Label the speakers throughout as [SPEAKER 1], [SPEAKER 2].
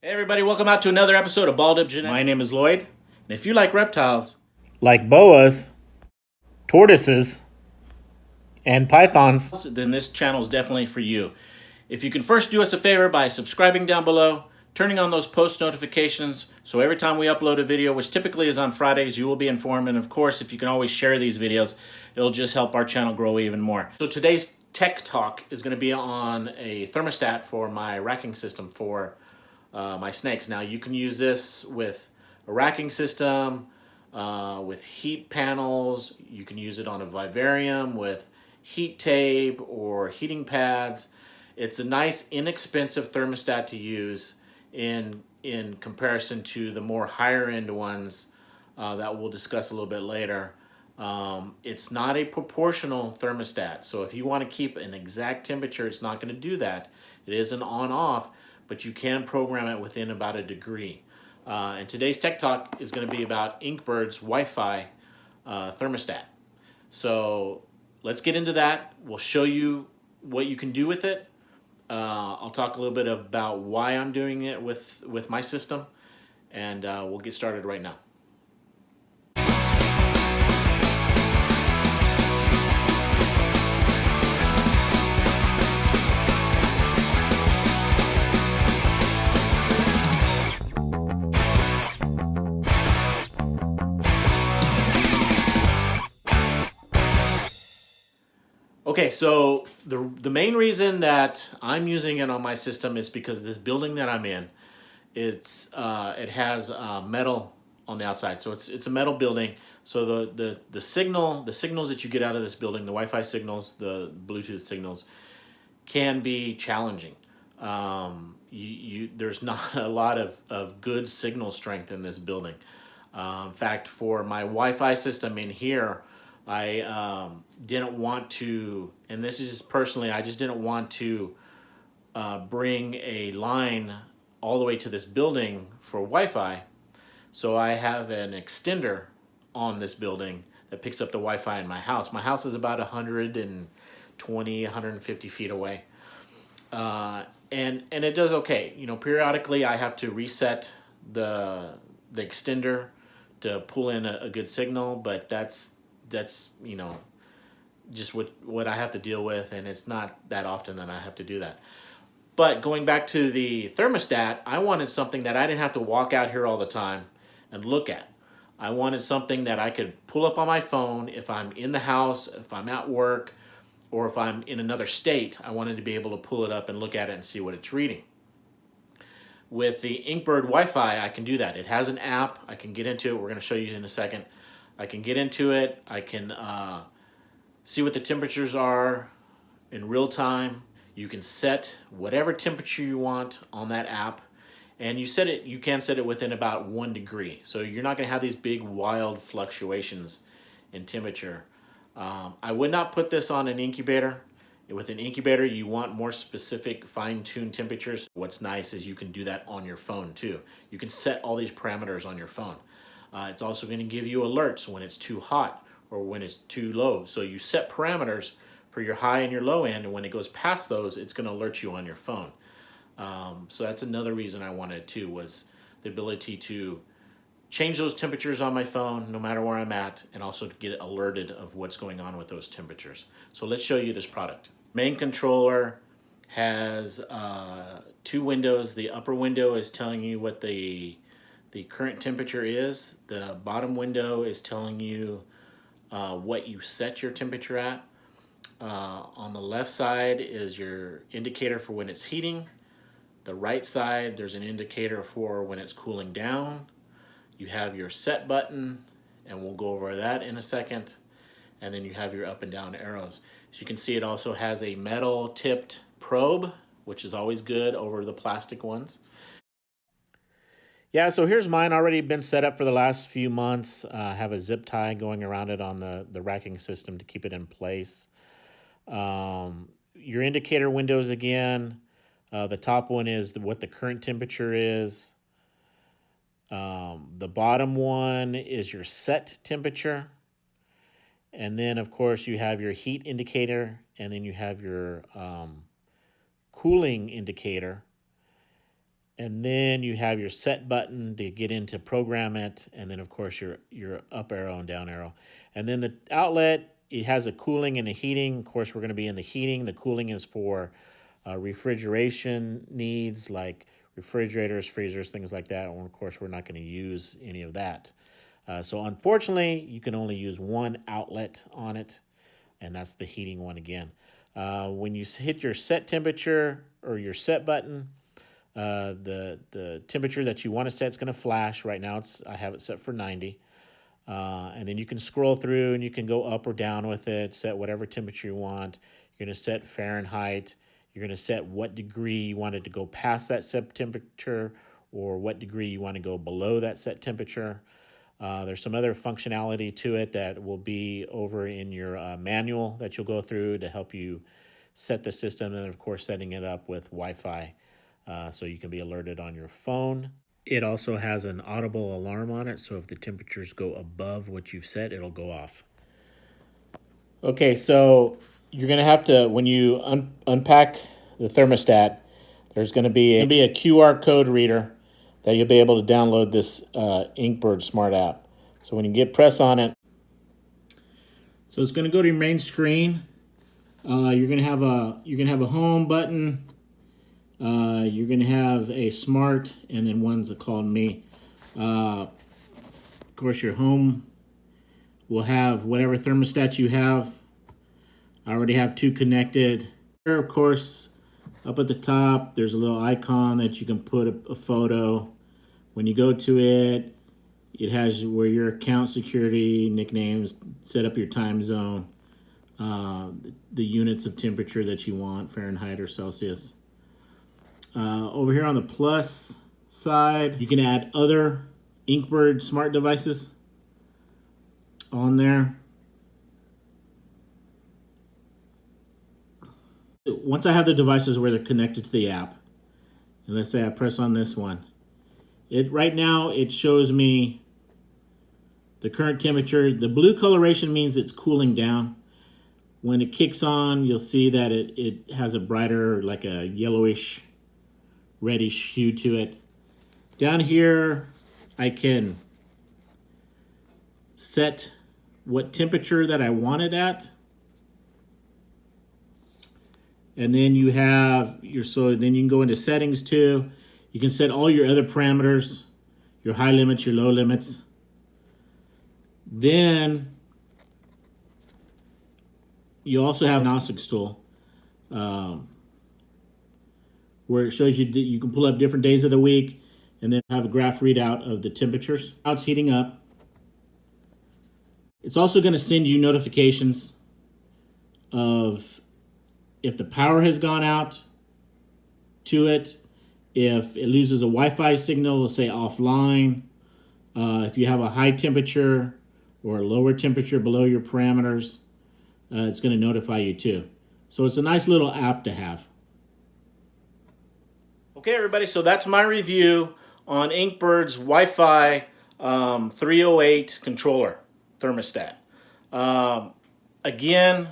[SPEAKER 1] Hey everybody, welcome out to another episode of Balled Up Genetics. My name is Lloyd, and if you like reptiles, like boas, tortoises, and pythons, then this channel is definitely for you. If you can first do us a favor by subscribing down below, turning on those post notifications, so every time we upload a video, which typically is on Fridays, you will be informed. And of course, if you can always share these videos, it'll just help our channel grow even more. So today's tech talk is going to be on a thermostat for my racking system for my snakes. Now you can use this with a racking system, with heat panels. You can use it on a vivarium with heat tape or heating pads. It's a nice inexpensive thermostat to use in comparison to the more higher end ones that we'll discuss a little bit later. It's not a proportional thermostat, so if you want to keep an exact temperature, it's not going to do that. It is an on-off, but you can program it within about a degree. And today's Tech Talk is going to be about InkBird's Wi-Fi thermostat. So let's get into that. We'll show you what you can do with it. I'll talk a little bit about why I'm doing it with my system, and we'll get started right now. Okay, so the main reason that I'm using it on my system is because this building that I'm in, it has metal on the outside, so it's a metal building. So the signals that you get out of this building, the Wi-Fi signals, the Bluetooth signals, can be challenging. There's not a lot of good signal strength in this building. In fact, for my Wi-Fi system in here, I didn't want to, and this is just personally, I just didn't want to bring a line all the way to this building for Wi-Fi. So I have an extender on this building that picks up the Wi-Fi in my house. My house is about 120, 150 feet away. And it does okay. You know, periodically I have to reset the extender to pull in a good signal, but that's you know, just what I have to deal with, and it's not that often that I have to do that. But going back to the thermostat, I wanted something that I didn't have to walk out here all the time and look at. I wanted something that I could pull up on my phone if I'm in the house, if I'm at work, or if I'm in another state. I wanted to be able to pull it up and look at it and see what it's reading. With the InkBird Wi-Fi, I can do that. It has an app. I can get into it. We're going to show you in a second. I can get into it. I can see what the temperatures are in real time. You can set whatever temperature you want on that app, and you can set it within about 1 degree. So you're not going to have these big wild fluctuations in temperature. I would not put this on an incubator. With an incubator, you want more specific fine-tuned temperatures. What's nice is you can do that on your phone too. You can set all these parameters on your phone. It's also going to give you alerts when it's too hot or when it's too low. So you set parameters for your high and your low end, and when it goes past those, it's going to alert you on your phone. So that's another reason I wanted it too, was the ability to change those temperatures on my phone no matter where I'm at, and also to get alerted of what's going on with those temperatures. So let's show you this product. Main controller has 2 windows. The upper window is telling you what the current temperature is. The bottom window is telling you what you set your temperature at. On the left side is your indicator for when it's heating. The right side, there's an indicator for when it's cooling down. You have your set button, and we'll go over that in a second. And then you have your up and down arrows. As you can see, it also has a metal tipped probe, which is always good over the plastic ones. Yeah, so here's mine already been set up for the last few months. I have a zip tie going around it on the racking system to keep it in place. Your indicator windows again. The top one is what the current temperature is. The bottom one is your set temperature. And then, of course, you have your heat indicator, and then you have your cooling indicator. And then you have your set button to get into program it, and then of course your up arrow and down arrow. And then the outlet, it has a cooling and a heating. Of course, we're going to be in the heating. The cooling is for refrigeration needs like refrigerators, freezers, things like that. And of course, we're not going to use any of that. So unfortunately, you can only use one outlet on it, and that's the heating one again. When you hit your set temperature or your set button, the temperature that you want to set is going to flash. Right now, I have it set for 90. And then you can scroll through and you can go up or down with it, set whatever temperature you want. You're going to set Fahrenheit. You're going to set what degree you want it to go past that set temperature or what degree you want to go below that set temperature. There's some other functionality to it that will be over in your manual that you'll go through to help you set the system, and of course setting it up with Wi-Fi so you can be alerted on your phone. It also has an audible alarm on it, so if the temperatures go above what you've set, it'll go off. Okay, so you're going to have to, when you unpack the thermostat, there's going to be a QR code reader that you'll be able to download this InkBird Smart app. So when you press on it, so it's going to go to your main screen. You're going to have a home button. You're going to have a smart, and then one's called me. Of course, your home will have whatever thermostat you have. I already have two connected. Here, of course, up at the top, there's a little icon that you can put a photo. When you go to it, it has where your account security, nicknames, set up your time zone, the units of temperature that you want, Fahrenheit or Celsius. Over here on the plus side, you can add other InkBird smart devices on there. Once I have the devices where they're connected to the app, and let's say I press on this one, right now it shows me the current temperature. The blue coloration means it's cooling down. When it kicks on, you'll see that it has a brighter, like a yellowish, reddish hue to it. Down here, I can set what temperature that I want it at. And then you have then you can go into settings too. You can set all your other parameters, your high limits, your low limits. Then you also have an diagnostics tool where it shows you can pull up different days of the week and then have a graph readout of the temperatures. Now it's heating up. It's also going to send you notifications of if the power has gone out to it, if it loses a Wi-Fi signal, it'll say offline. If you have a high temperature or a lower temperature below your parameters, it's going to notify you too. So it's a nice little app to have. Okay, everybody, so that's my review on InkBird's Wi-Fi 308 controller thermostat. Again,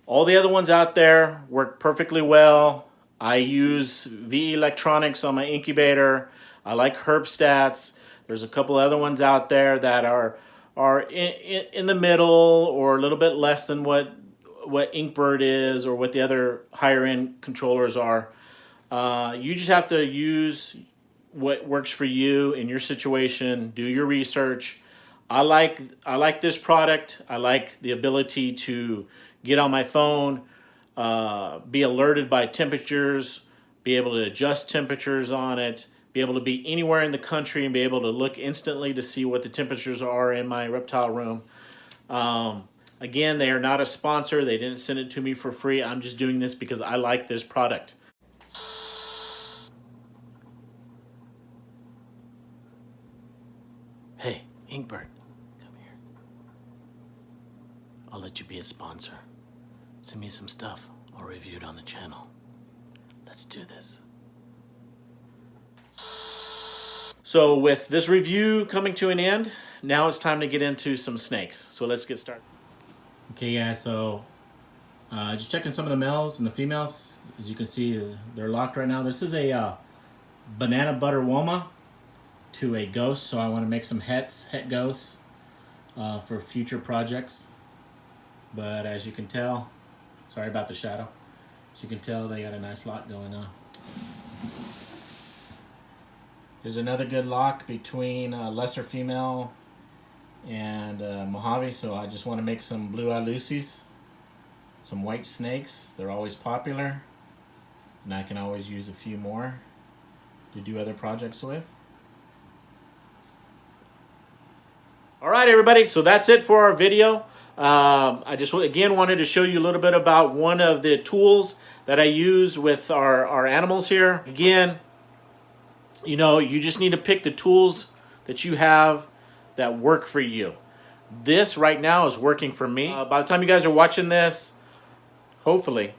[SPEAKER 1] all the other ones out there work perfectly well. I use VE Electronics on my incubator. I like Herbstats. There's a couple other ones out there that are in the middle or a little bit less than what InkBird is or what the other higher end controllers are. You just have to use what works for you in your situation. Do your research. I like this product. I like the ability to get on my phone, be alerted by temperatures, be able to adjust temperatures on it, be able to be anywhere in the country and be able to look instantly to see what the temperatures are in my reptile room. Again, they are not a sponsor. They didn't send it to me for free. I'm just doing this because I like this product. Hey, InkBird, come here. I'll let you be a sponsor. Send me some stuff. I'll review it on the channel. Let's do this. So with this review coming to an end, now it's time to get into some snakes. So let's get started. Okay guys, so just checking some of the males and the females. As you can see, they're locked right now. This is a banana butter woma to a ghost. So I want to make some het ghosts for future projects. But as you can tell, sorry about the shadow. As you can tell, they got a nice lock going on. There's another good lock between lesser female and Mojave, so I just want to make some blue-eye Lucies, some white snakes. They're always popular, and I can always use a few more to do other projects with. All right, everybody, so that's it for our video. I just again wanted to show you a little bit about one of the tools that I use with our animals here. Again, you know, you just need to pick the tools that you have that work for you. This right now is working for me. By the time you guys are watching this, hopefully,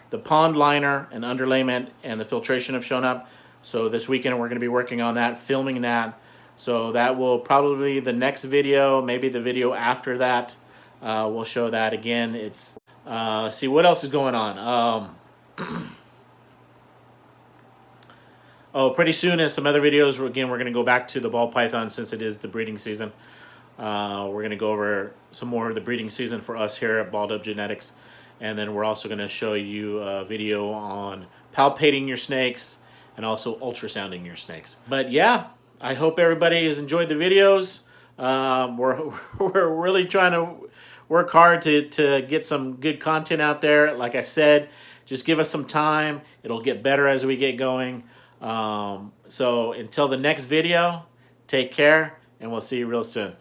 [SPEAKER 1] the pond liner and underlayment and the filtration have shown up. So this weekend we're going to be working on that, filming that. So that will probably the next video, maybe the video after that, we'll show that again. It's see what else is going on. Oh, pretty soon in some other videos, again, we're going to go back to the ball python since it is the breeding season. We're going to go over some more of the breeding season for us here at Balled Up Genetics. And then we're also going to show you a video on palpating your snakes and also ultrasounding your snakes. But yeah, I hope everybody has enjoyed the videos. We're really trying to work hard to get some good content out there. Like I said, just give us some time. It'll get better as we get going. So until the next video, take care, and we'll see you real soon.